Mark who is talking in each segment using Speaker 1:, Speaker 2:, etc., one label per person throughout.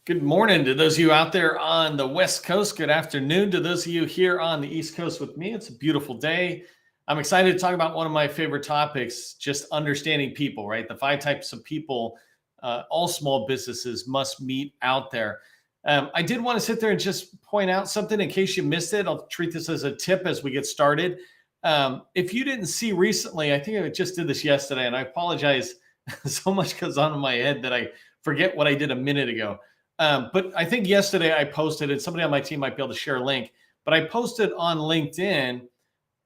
Speaker 1: Good morning to those of you out there on the West Coast. Good afternoon to those of you here on the East Coast with me. It's a beautiful day. I'm excited to talk about one of my favorite topics, just understanding people, right? The 5 types of people all small businesses must meet out there. I did want to sit there and just point out something in case you missed it. I'll treat this as a tip as we get started. If you didn't see recently, I think I just did this yesterday, and I apologize. So much goes on in my head that I forget what I did a minute ago. But I think yesterday I posted, and somebody on my team might be able to share a link, but I posted on LinkedIn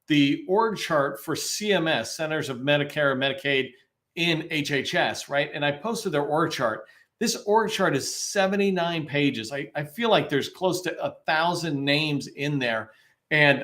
Speaker 1: the org chart for CMS, Centers of Medicare and Medicaid in HHS, right? And I posted their org chart. This org chart is 79 pages. I feel like there's close to 1,000 names in there, and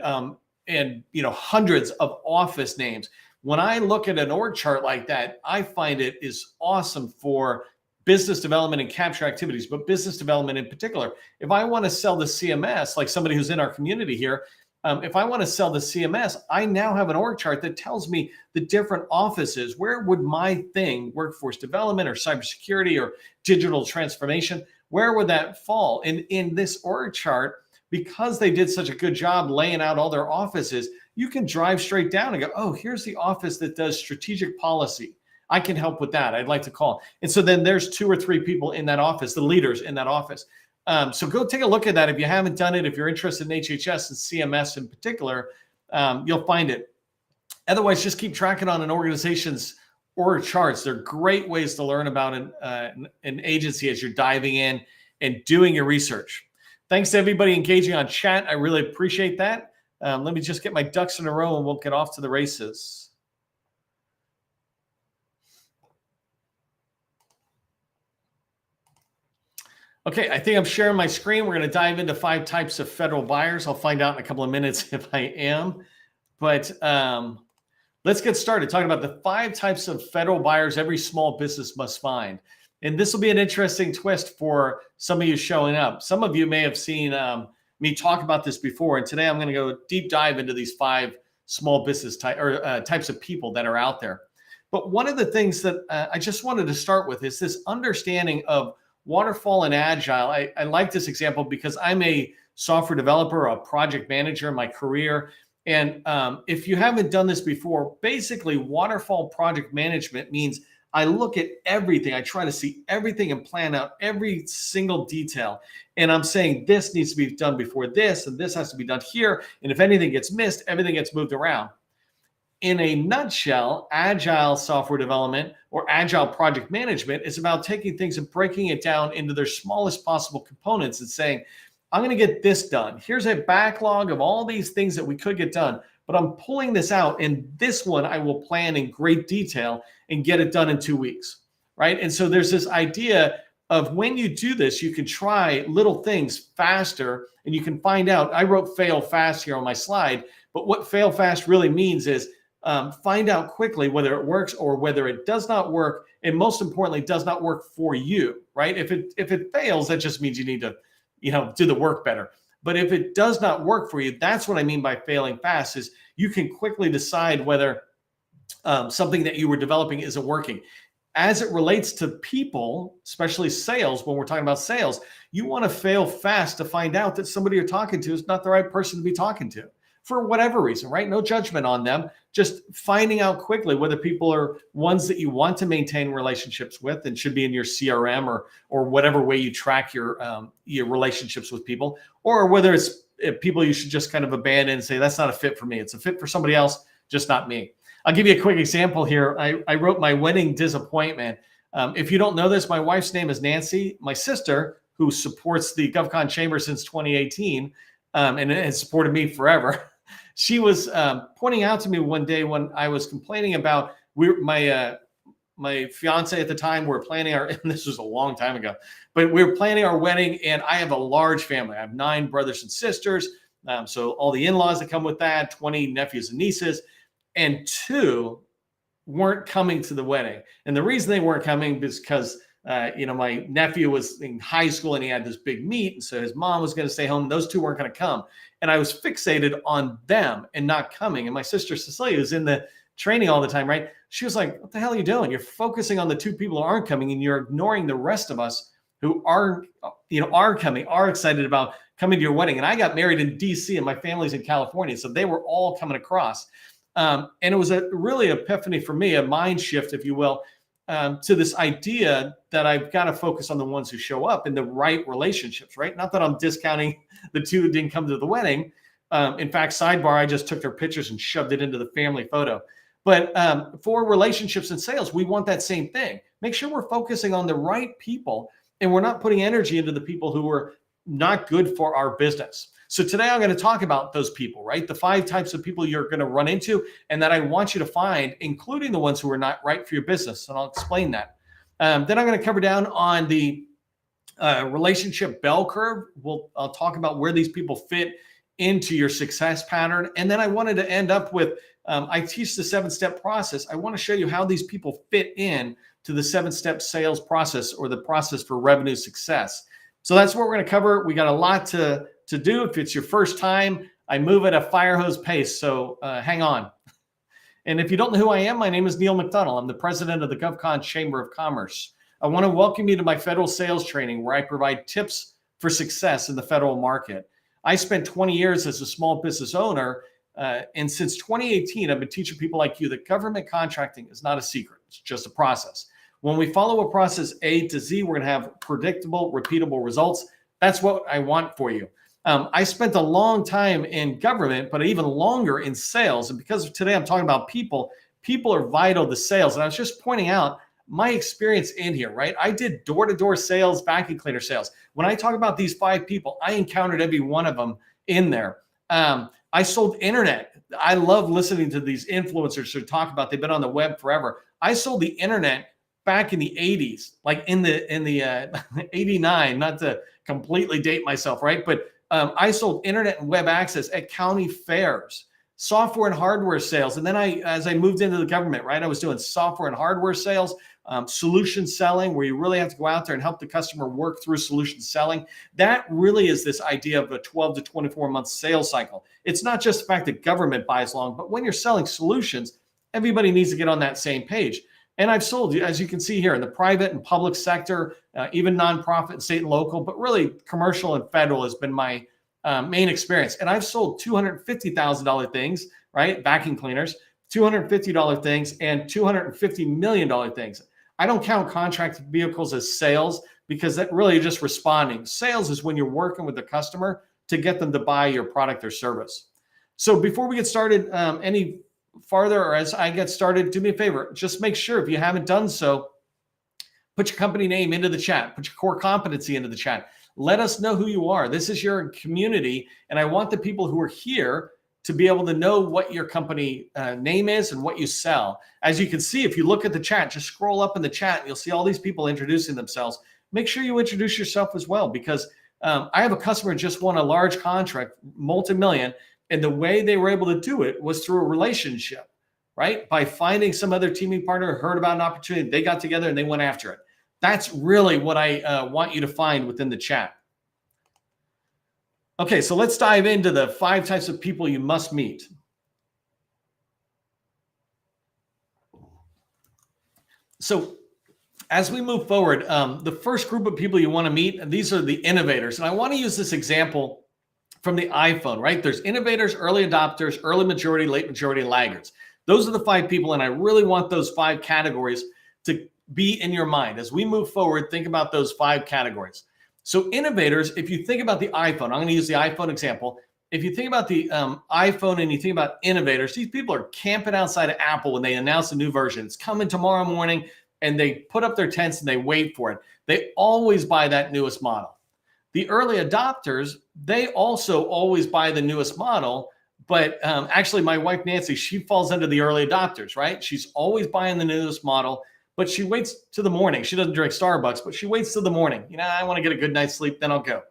Speaker 1: hundreds of office names. When I look at an org chart like that, I find it is awesome for business development and capture activities, but business development in particular. If I want to sell the CMS, like somebody who's in our community here, if I want to sell the CMS, I now have an org chart that tells me the different offices. Where would my thing, workforce development or cybersecurity or digital transformation, where would that fall? And in this org chart, because they did such a good job laying out all their offices, you can drive straight down and go, oh, here's the office that does strategic policy. I can help with that. I'd like to call. And so then there's 2 or 3 people in that office, the leaders in that office. So go take a look at that. If you haven't done it, if you're interested in HHS and CMS in particular, you'll find it. Otherwise, just keep tracking on an organization's org charts. They're great ways to learn about an agency as you're diving in and doing your research. Thanks to everybody engaging on chat. I really appreciate that. Let me just get my ducks in a row and we'll get off to the races. Okay, I think I'm sharing my screen. We're going to dive into 5 types of federal buyers. I'll find out in a couple of minutes if I am. But let's get started talking about the 5 types of federal buyers every small business must find. And this will be an interesting twist for some of you showing up. Some of you may have seen me talk about this before. And today I'm going to go deep dive into these 5 small business types of people that are out there. But one of the things that I just wanted to start with is this understanding of Waterfall and Agile. I like this example because I'm a software developer, a project manager in my career. And if you haven't done this before, basically waterfall project management means I look at everything. I try to see everything and plan out every single detail. And I'm saying this needs to be done before this, and this has to be done here. And if anything gets missed, everything gets moved around. In a nutshell, agile software development or agile project management is about taking things and breaking it down into their smallest possible components and saying, I'm going to get this done. Here's a backlog of all these things that we could get done, but I'm pulling this out, and this one I will plan in great detail and get it done in 2 weeks, right? And so there's this idea of when you do this, you can try little things faster, and you can find out. I wrote fail fast here on my slide, but what fail fast really means is find out quickly whether it works or whether it does not work, and most importantly, does not work for you, right? If it fails, that just means you need to, do the work better. But if it does not work for you, that's what I mean by failing fast. Is you can quickly decide whether something that you were developing isn't working. As it relates to people, especially sales, when we're talking about sales, you want to fail fast to find out that somebody you're talking to is not the right person to be talking to, for whatever reason, right? No judgment on them. Just finding out quickly whether people are ones that you want to maintain relationships with and should be in your CRM or whatever way you track your relationships with people, or whether it's people you should just kind of abandon and say, that's not a fit for me. It's a fit for somebody else, just not me. I'll give you a quick example here. I wrote my wedding disappointment. If you don't know this, my wife's name is Nancy. My sister, who supports the GovCon Chamber since 2018 and has supported me forever, she was pointing out to me one day when I was complaining about my fiance at the time. We're planning and this was a long time ago, but we were planning our wedding, and I have a large family. I have 9 brothers and sisters. So all the in-laws that come with that, 20 nephews and nieces, and 2 weren't coming to the wedding. And the reason they weren't coming is because my nephew was in high school and he had this big meet. And so his mom was going to stay home. Those 2 weren't going to come. And I was fixated on them and not coming. And my sister Cecilia, who's in the training all the time, right? She was like, what the hell are you doing? You're focusing on the 2 people who aren't coming, and you're ignoring the rest of us who are coming, are excited about coming to your wedding. And I got married in DC and my family's in California, so they were all coming across. And it was a really epiphany for me, a mind shift, if you will, to this idea that I've got to focus on the ones who show up in the right relationships, right? Not that I'm discounting the two who didn't come to the wedding. In fact, sidebar, I just took their pictures and shoved it into the family photo. But for relationships and sales, we want that same thing. Make sure we're focusing on the right people and we're not putting energy into the people who are not good for our business. So today I'm going to talk about those people, right? The 5 types of people you're going to run into and that I want you to find, including the ones who are not right for your business. And I'll explain that. Then I'm going to cover down on the relationship bell curve. I'll talk about where these people fit into your success pattern. And then I wanted to end up with, I teach the 7-step process. I want to show you how these people fit in to the 7-step sales process or the process for revenue success. So that's what we're going to cover. We got a lot to do. If it's your first time, I move at a fire hose pace. So hang on. And if you don't know who I am, my name is Neil McDonnell. I'm the president of the GovCon Chamber of Commerce. I want to welcome you to my federal sales training where I provide tips for success in the federal market. I spent 20 years as a small business owner. And since 2018, I've been teaching people like you that government contracting is not a secret. It's just a process. When we follow a process A to Z, we're going to have predictable, repeatable results. That's what I want for you. I spent a long time in government, but even longer in sales. And because today I'm talking about people, people are vital to sales. And I was just pointing out my experience in here, right? I did door-to-door sales, vacuum cleaner sales. When I talk about these 5 people, I encountered every one of them in there. I sold internet. I love listening to these influencers who talk about they've been on the web forever. I sold the internet back in the 80s, like in the 89, not to completely date myself, right? But I sold internet and web access at county fairs, software and hardware sales. And then as I moved into the government, right, I was doing software and hardware sales, solution selling, where you really have to go out there and help the customer work through solution selling. That really is this idea of a 12 to 24 month sales cycle. It's not just the fact that government buys long, but when you're selling solutions, everybody needs to get on that same page. And I've sold, as you can see here, in the private and public sector, even nonprofit, state and local, but really commercial and federal has been my main experience. And I've sold $250,000 things, right? Vacuum cleaners, $250 things, and $250 million things. I don't count contracted vehicles as sales because that really is just responding. Sales is when you're working with the customer to get them to buy your product or service. So before we get started any farther, or as I get started, do me a favor, just make sure if you haven't done so, put your company name into the chat, put your core competency into the chat. Let us know who you are. This is your community, and I want the people who are here to be able to know what your company name is and what you sell. As you can see, if you look at the chat, just scroll up in the chat, and you'll see all these people introducing themselves. Make sure you introduce yourself as well, because I have a customer who just won a large contract, multi-million, and the way they were able to do it was through a relationship, right? By finding some other teaming partner, heard about an opportunity, they got together and they went after it. That's really what I want you to find within the chat. Okay, so let's dive into the 5 types of people you must meet. So as we move forward, the first group of people you want to meet, these are the innovators. And I want to use this example from the iPhone, right? There's innovators, early adopters, early majority, late majority, and laggards. Those are the 5 people, and I really want those 5 categories to be in your mind. As we move forward, think about those 5 categories. So innovators, if you think about the iPhone, I'm going to use the iPhone example. If you think about the iPhone and you think about innovators, these people are camping outside of Apple when they announce a new version. It's coming tomorrow morning, and they put up their tents and they wait for it. They always buy that newest model. The early adopters, they also always buy the newest model, but actually my wife, Nancy, she falls under the early adopters, right? She's always buying the newest model, but she waits to the morning. She doesn't drink Starbucks, but she waits till the morning. You know, I want to get a good night's sleep, then I'll go.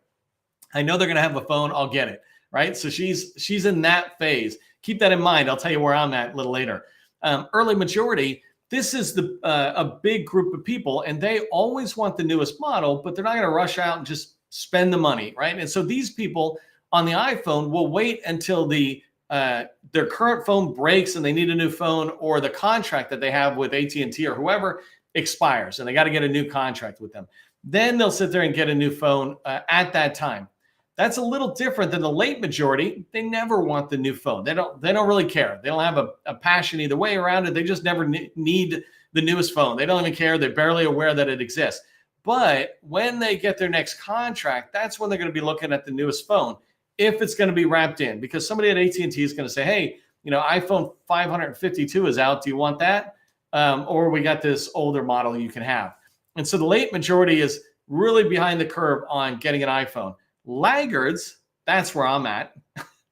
Speaker 1: I know they're going to have a phone, I'll get it, right? So she's in that phase. Keep that in mind. I'll tell you where I'm at a little later. Early majority, this is a big group of people, and they always want the newest model, but they're not going to rush out and just spend the money, right? And so these people on the iPhone will wait until their current phone breaks and they need a new phone, or the contract that they have with AT&T or whoever expires and they got to get a new contract with them. then they'll sit there and get a new phone at that time. That's a little different than the late majority. They never want the new phone. They don't really care. They don't have a passion either way around it. They just never need the newest phone. They don't even care. They're barely aware that it exists. But when they get their next contract, that's when they're going to be looking at the newest phone, if it's going to be wrapped in, because somebody at AT&T is going to say, hey, iPhone 552 is out. Do you want that? Or we got this older model you can have. And so the late majority is really behind the curve on getting an iPhone. Laggards, that's where I'm at,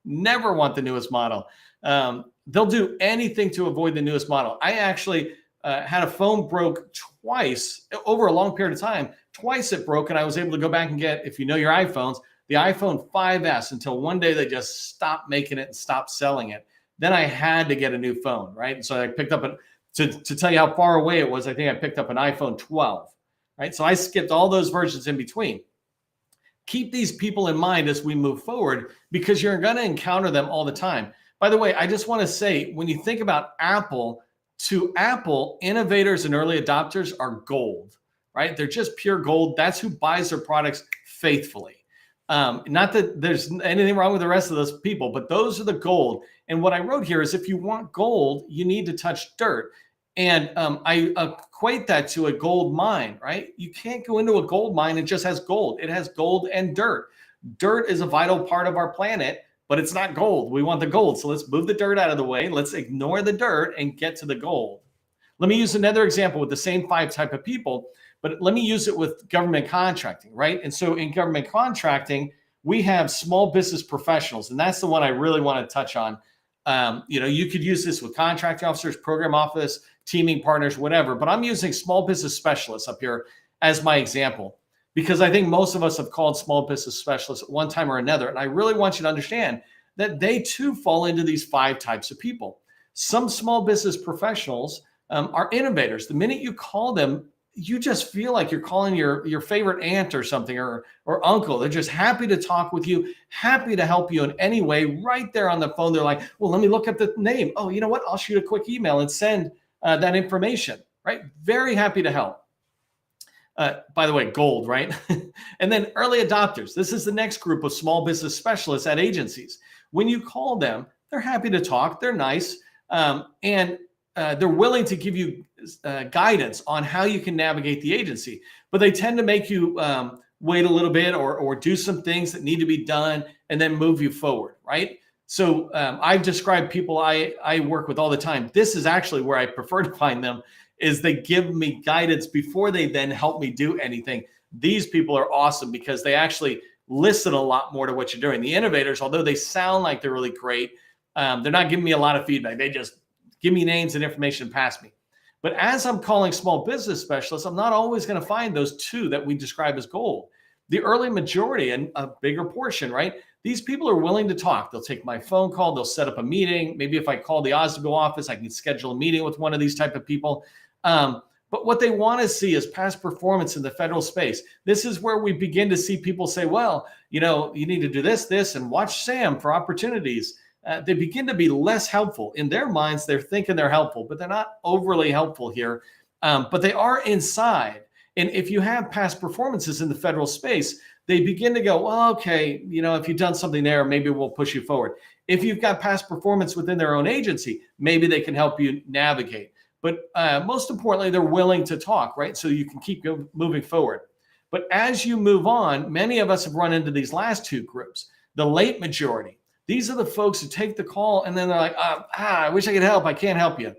Speaker 1: never want the newest model. They'll do anything to avoid the newest model. I actually had a phone broke twice over a long period of time. Twice it broke, and I was able to go back and get, if you know your iPhones, the iPhone 5S, until one day they just stopped making it and stopped selling it. Then I had to get a new phone, right? So I picked up to tell you how far away it was, I think I picked up an iPhone 12, right? So I skipped all those versions in between. Keep these people in mind as we move forward, because you're going to encounter them all the time. By the way, I just want to say, when you think about Apple, to Apple, innovators and early adopters are gold, right? They're just pure gold. That's who buys their products faithfully. Not that there's anything wrong with the rest of those people, but those are the gold. And what I wrote here is, if you want gold, you need to touch dirt. And I equate that to a gold mine, right? You can't go into a gold mine and just has gold. It has gold and dirt. Dirt is a vital part of our planet, but it's not gold. We want the gold. So let's move the dirt out of the way. Let's ignore the dirt and get to the gold. Let me use another example with the same 5 type of people, but let me use it with government contracting, right? And so in government contracting, we have small business professionals, and that's the one I really want to touch on. You could use this with contracting officers, program office, teaming partners, whatever, but I'm using small business specialists up here as my example, because I think most of us have called small business specialists at one time or another. And I really want you to understand that they too fall into these 5 types of people. Some small business professionals are innovators. The minute you call them, you just feel like you're calling your favorite aunt or something, or uncle. They're just happy to talk with you, happy to help you in any way. Right there on the phone, they're like, well, let me look at the name. Oh, you know what? I'll shoot a quick email and send that information, right? Very happy to help. By the way, gold, right? And then early adopters. This is the next group of small business specialists at agencies. When you call them, they're happy to talk. They're nice. And they're willing to give you guidance on how you can navigate the agency, but they tend to make you wait a little bit or do some things that need to be done and then move you forward, right? So I've described people I work with all the time. This is actually where I prefer to find them, is they give me guidance before they then help me do anything. These people are awesome because they actually listen a lot more to what you're doing. The innovators, although they sound like they're really great, they're not giving me a lot of feedback. They just give me names and information and pass me. But as I'm calling small business specialists, I'm not always going to find those 2 that we describe as gold. The early majority, and a bigger portion, right? These people are willing to talk. They'll take my phone call. They'll set up a meeting. Maybe if I call the Oswego office, I can schedule a meeting with one of these type of people. But what they want to see is past performance in the federal space. This is where we begin to see people say, well, you need to do this, and watch Sam for opportunities. They begin to be less helpful. In their minds, they're thinking they're helpful, but they're not overly helpful here. But they are inside. And if you have past performances in the federal space, they begin to go, well, okay, if you've done something there, maybe we'll push you forward. If you've got past performance within their own agency, maybe they can help you navigate. But most importantly, they're willing to talk, right? So you can keep moving forward. But as you move on, many of us have run into these last 2 groups, the late majority. These are the folks who take the call and then they're like, I wish I could help. I can't help you.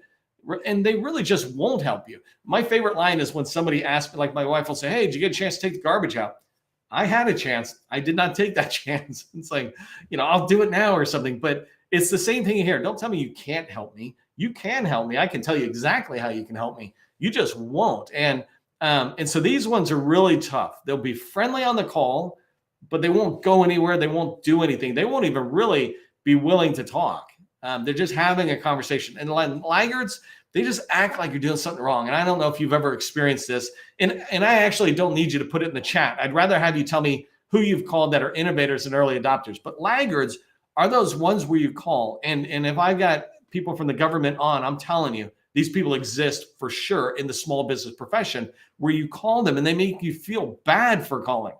Speaker 1: And they really just won't help you. My favorite line is when somebody asks me, like my wife will say, hey, did you get a chance to take the garbage out? I had a chance. I did not take that chance. It's like, I'll do it now or something. But it's the same thing here. Don't tell me you can't help me. You can help me. I can tell you exactly how you can help me. You just won't. And so these ones are really tough. They'll be friendly on the call, but they won't go anywhere. They won't do anything. They won't even really be willing to talk. They're just having a conversation. And laggards, they just act like you're doing something wrong. And I don't know if you've ever experienced this. And I actually don't need you to put it in the chat. I'd rather have you tell me who you've called that are innovators and early adopters. But laggards are those ones where you call. And if I've got people from the government on, I'm telling you, These people exist for sure in the small business profession, where you call them and they make you feel bad for calling.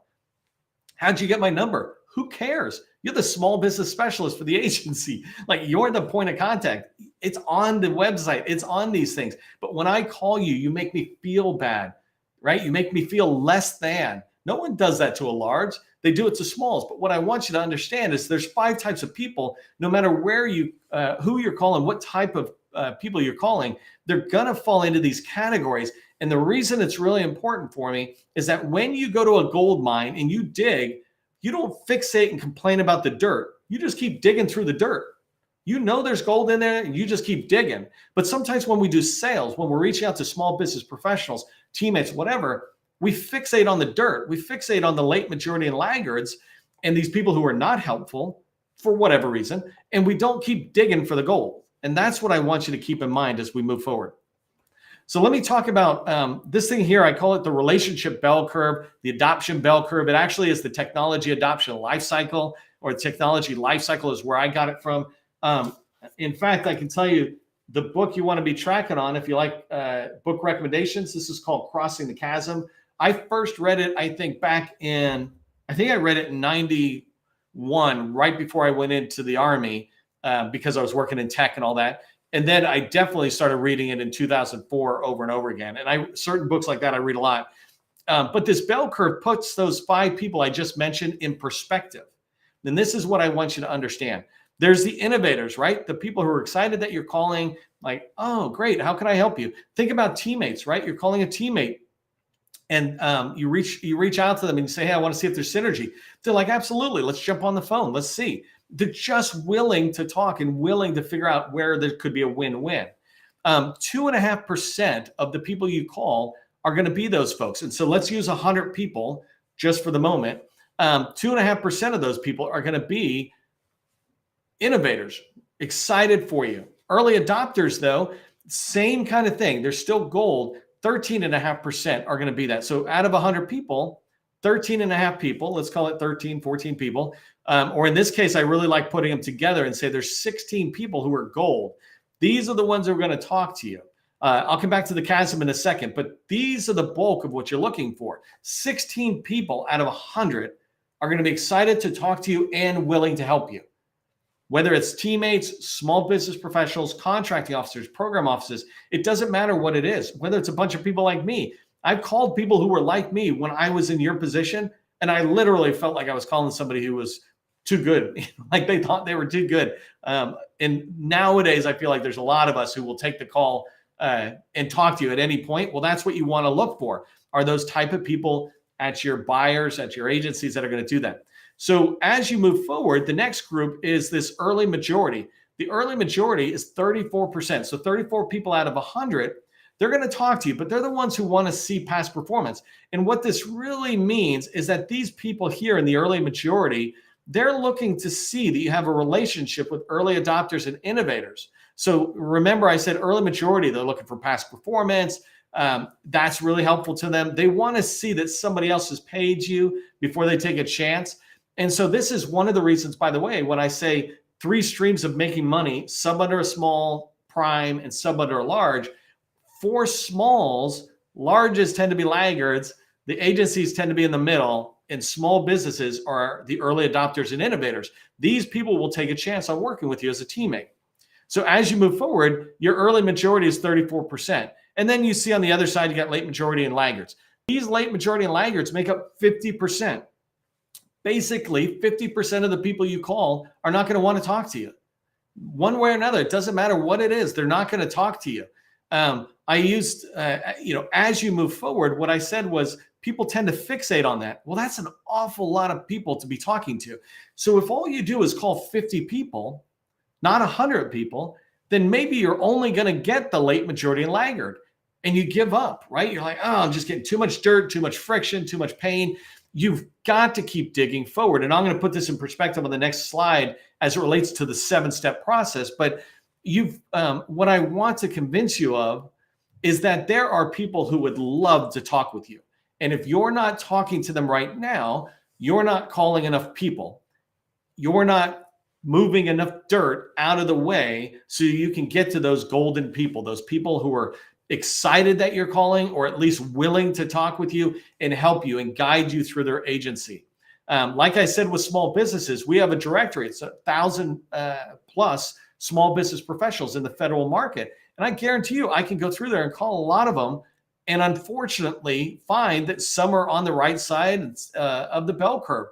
Speaker 1: How'd you get my number? Who cares? You're the small business specialist for the agency. Like, you're the point of contact. It's on the website. It's on these things. But when I call you, you make me feel bad, right? You make me feel less than. No one does that to a large. They do it to smalls. But what I want you to understand is there's 5 types of people. No matter where you, who you're calling, what type of people you're calling, they're gonna fall into these categories. And the reason it's really important for me is that when you go to a gold mine and you dig, you don't fixate and complain about the dirt. You just keep digging through the dirt. You know there's gold in there and you just keep digging. But sometimes when we do sales, when we're reaching out to small business professionals, teammates, whatever, we fixate on the dirt. We fixate on the late majority and laggards and these people who are not helpful for whatever reason. And we don't keep digging for the gold. And that's what I want you to keep in mind as we move forward. So let me talk about this thing here. I call it the relationship bell curve, the adoption bell curve. It actually is the technology adoption life cycle, or technology life cycle is where I got it from. In fact, I can tell you the book you want to be tracking on, if you like book recommendations, this is called Crossing the Chasm. I first read it, I think back in, I think I read it in 91, right before I went into the Army, because I was working in tech and all that. And then I definitely started reading it in 2004 over and over again. And certain books like that, I read a lot. But this bell curve puts those 5 people I just mentioned in perspective. And this is what I want you to understand. There's the innovators, right? The people who are excited that you're calling, like, oh, great, how can I help you? Think about teammates, right? You're calling a teammate and you reach out to them and you say, hey, I want to see if there's synergy. They're like, absolutely, let's jump on the phone. Let's see. They're just willing to talk and willing to figure out where there could be a win-win. 2.5% of the people you call are going to be those folks. And so let's use 100 people just for the moment. 2.5% of those people are going to be innovators, excited for you. Early adopters, though, same kind of thing. They're still gold. 13.5% are going to be that. So out of 100 people, 13.5 people, let's call it 13, 14 people, or in this case, I really like putting them together and say there's 16 people who are gold. These are the ones who are going to talk to you. I'll come back to the chasm in a second, but these are the bulk of what you're looking for. 16 people out of 100 are going to be excited to talk to you and willing to help you. Whether it's teammates, small business professionals, contracting officers, program officers, it doesn't matter what it is. Whether it's a bunch of people like me. I've called people who were like me when I was in your position, and I literally felt like I was calling somebody who was too good. Like they thought they were too good. And nowadays, I feel like there's a lot of us who will take the call and talk to you at any point. Well, that's what you want to look for, are those type of people at your buyers, at your agencies that are going to do that. So as you move forward, the next group is this early majority. The early majority is 34%. So 34 people out of 100, they're going to talk to you, but they're the ones who want to see past performance. And what this really means is that these people here in the early majority, they're looking to see that you have a relationship with early adopters and innovators. So remember, I said early majority, they're looking for past performance. That's really helpful to them. They want to see that somebody else has paid you before they take a chance. And so this is one of the reasons, by the way, when I say 3 streams of making money, sub under a small, prime, and sub under a large, for smalls, larges tend to be laggards, the agencies tend to be in the middle, and small businesses are the early adopters and innovators. These people will take a chance on working with you as a teammate. So as you move forward, your early majority is 34%. And then you see on the other side, you got late majority and laggards. These late majority and laggards make up 50%. Basically, 50% of the people you call are not going to want to talk to you. One way or another, it doesn't matter what it is, they're not going to talk to you. I used, as you move forward, what I said was people tend to fixate on that. Well, that's an awful lot of people to be talking to. So if all you do is call 50 people, not 100 people, then maybe you're only going to get the late majority and laggard, and you give up, right? You're like, oh, I'm just getting too much dirt, too much friction, too much pain. You've got to keep digging forward. And I'm going to put this in perspective on the next slide as it relates to the 7-step process. But what I want to convince you of is that there are people who would love to talk with you. And if you're not talking to them right now, you're not calling enough people. You're not moving enough dirt out of the way so you can get to those golden people, those people who are excited that you're calling, or at least willing to talk with you and help you and guide you through their agency. Like I said, with small businesses, we have a directory. It's 1,000 plus small business professionals in the federal market. And I guarantee you, I can go through there and call a lot of them, and unfortunately find that some are on the right side of the bell curve.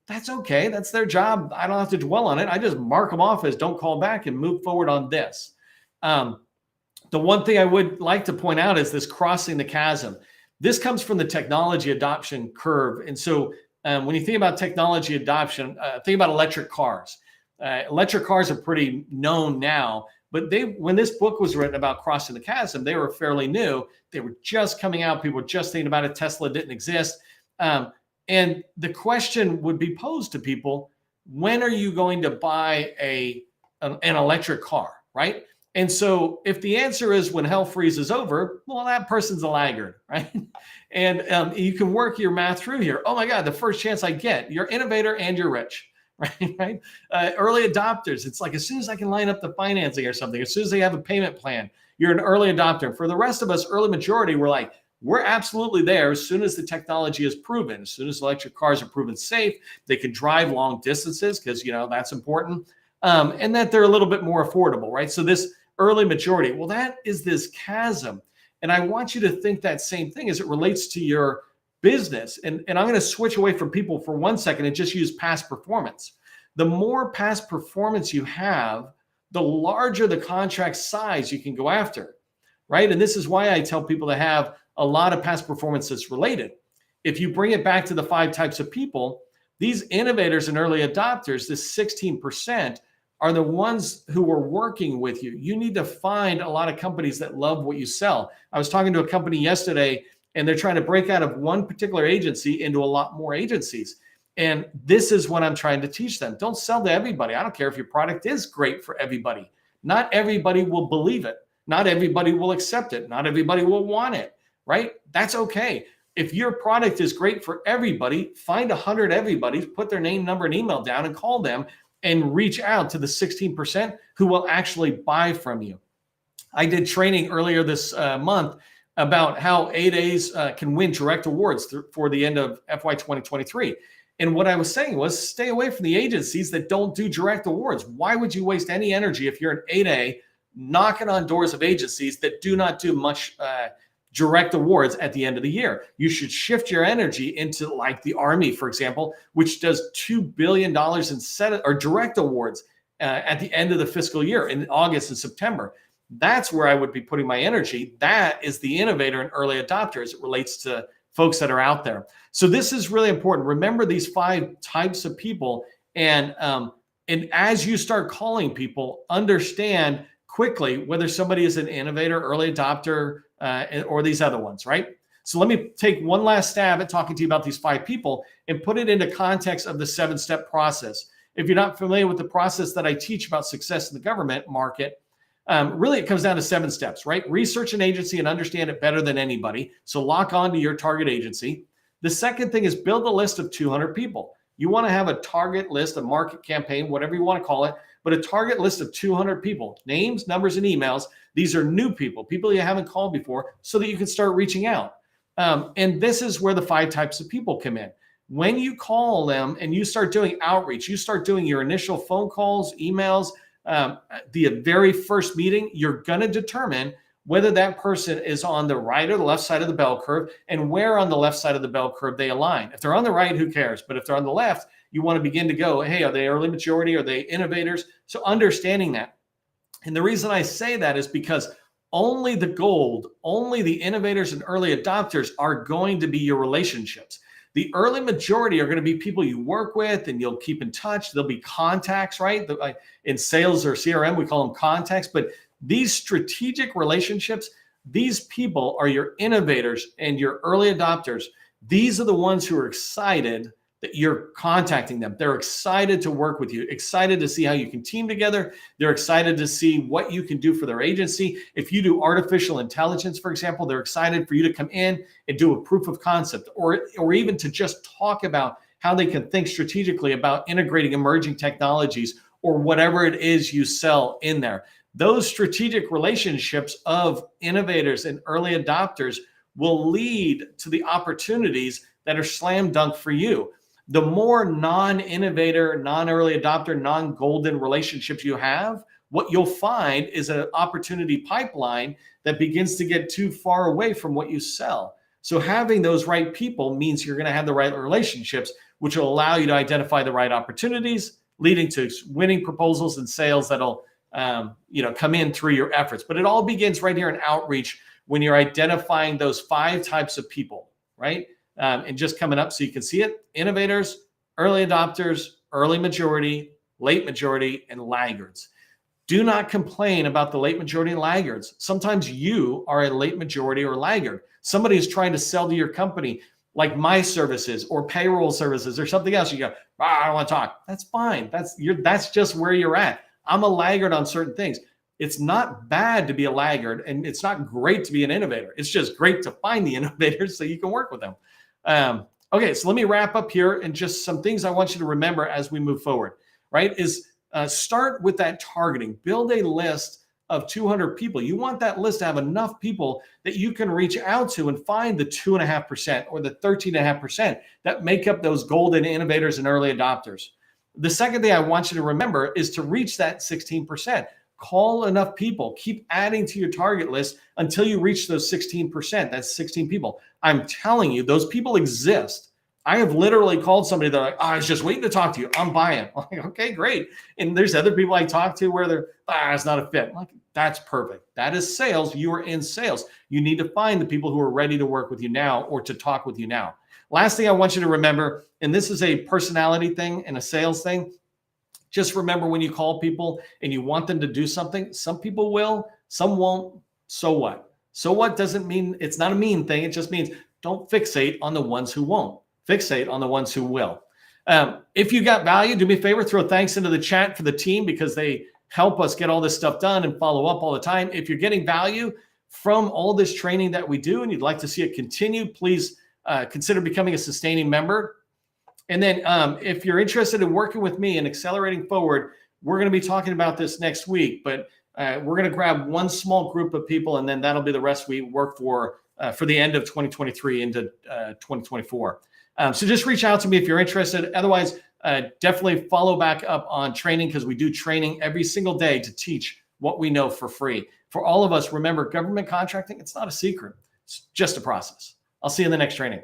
Speaker 1: That's okay. That's their job. I don't have to dwell on it. I just mark them off as don't call back and move forward on this. The one thing I would like to point out is this crossing the chasm. This comes from the technology adoption curve. And so when you think about technology adoption, think about electric cars. Electric cars are pretty known now, but when this book was written about crossing the chasm, they were fairly new. They were just coming out. People were just thinking about it. Tesla didn't exist. And the question would be posed to people, when are you going to buy an electric car, right? And so if the answer is when hell freezes over, well, that person's a laggard, right? And you can work your math through here. Oh my God, the first chance I get, you're innovator and you're rich, right? Early adopters, it's like as soon as I can line up the financing or something, as soon as they have a payment plan, you're an early adopter. For the rest of us, early majority, we're absolutely there as soon as the technology is proven, as soon as electric cars are proven safe, they can drive long distances because, that's important, and that they're a little bit more affordable, right? So this early majority, well, that is this chasm. And I want you to think that same thing as it relates to your business. And I'm going to switch away from people for 1 second and just use past performance. The more past performance you have, the larger the contract size you can go after, right? And this is why I tell people to have a lot of past performance that's related. If you bring it back to the 5 types of people, these innovators and early adopters, this 16%, are the ones who are working with you. You need to find a lot of companies that love what you sell. I was talking to a company yesterday, and they're trying to break out of one particular agency into a lot more agencies. And this is what I'm trying to teach them. Don't sell to everybody. I don't care if your product is great for everybody. Not everybody will believe it. Not everybody will accept it. Not everybody will want it, right? That's okay. If your product is great for everybody, find 100 everybody's, put their name, number, and email down and call them and reach out to the 16% who will actually buy from you. I did training earlier this month about how 8As can win direct awards for the end of FY 2023. And what I was saying was stay away from the agencies that don't do direct awards. Why would you waste any energy if you're an 8A knocking on doors of agencies that do not do much direct awards at the end of the year? You should shift your energy into like the Army, for example, which does $2 billion in direct awards at the end of the fiscal year in August and September. That's where I would be putting my energy. That is the innovator and early adopter as it relates to folks that are out there. So this is really important. Remember these 5 types of people. And as you start calling people, understand quickly whether somebody is an innovator, early adopter, or these other ones, right? So let me take one last stab at talking to you about these 5 people and put it into context of the 7-step process. If you're not familiar with the process that I teach about success in the government market, really it comes down to 7 steps, right? Research an agency and understand it better than anybody. So lock on to your target agency. The second thing is build a list of 200 people. You want to have a target list, a market campaign, whatever you want to call it, but a target list of 200 people, names, numbers, and emails. These are new people you haven't called before, so that you can start reaching out. And this is where the 5 types of people come in. When you call them and you start doing outreach, you start doing your initial phone calls, emails, the very first meeting, you're going to determine whether that person is on the right or the left side of the bell curve and where on the left side of the bell curve they align. If they're on the right, who cares? But if they're on the left, you want to begin to go, hey, are they early majority? Are they innovators? So understanding that. And the reason I say that is because only the gold, only the innovators and early adopters are going to be your relationships. The early majority are going to be people you work with and you'll keep in touch. There'll be contacts, right? In sales or CRM, we call them contacts. But these strategic relationships, these people are your innovators and your early adopters. These are the ones who are excited that you're contacting them. They're excited to work with you, excited to see how you can team together. They're excited to see what you can do for their agency. If you do artificial intelligence, for example, they're excited for you to come in and do a proof of concept, or even to just talk about how they can think strategically about integrating emerging technologies or whatever it is you sell in there. Those strategic relationships of innovators and early adopters will lead to the opportunities that are slam dunk for you. The more non-innovator, non-early adopter, non-golden relationships you have, what you'll find is an opportunity pipeline that begins to get too far away from what you sell. So having those right people means you're going to have the right relationships, which will allow you to identify the right opportunities, leading to winning proposals and sales that'll come in through your efforts. But it all begins right here in outreach when you're identifying those 5 types of people, right? And just coming up so you can see it: innovators, early adopters, early majority, late majority, and laggards. Do not complain about the late majority and laggards. Sometimes you are a late majority or laggard. Somebody is trying to sell to your company, like my services or payroll services or something else. You go, I don't want to talk. That's fine. That's just where you're at. I'm a laggard on certain things. It's not bad to be a laggard, and it's not great to be an innovator. It's just great to find the innovators so you can work with them. Okay, so let me wrap up here, and just some things I want you to remember as we move forward, right? Start with that targeting. Build a list of 200 people. You want that list to have enough people that you can reach out to and find the 2.5% or the 13.5% that make up those golden innovators and early adopters. The second thing I want you to remember is to reach that 16%. Call enough people. Keep adding to your target list until you reach those 16%. That's 16 people. I'm telling you, those people exist. I have literally called somebody, they're like, I was just waiting to talk to you. I'm buying. I'm like, okay, great. And there's other people I talk to where they're, it's not a fit. I'm like, that's perfect. That is sales. You are in sales. You need to find the people who are ready to work with you now or to talk with you now. Last thing I want you to remember, and this is a personality thing and a sales thing, just remember when you call people and you want them to do something, some people will, some won't. So what? So what doesn't mean, it's not a mean thing. It just means don't fixate on the ones who won't. Fixate on the ones who will. If you got value, do me a favor, throw thanks into the chat for the team because they help us get all this stuff done and follow up all the time. If you're getting value from all this training that we do and you'd like to see it continue, please consider becoming a sustaining member. And then if you're interested in working with me and accelerating forward, we're going to be talking about this next week, but we're going to grab one small group of people and then that'll be the rest we work for the end of 2023 into 2024. So just reach out to me if you're interested. Otherwise, definitely follow back up on training because we do training every single day to teach what we know for free. For all of us, remember, government contracting, it's not a secret. It's just a process. I'll see you in the next training.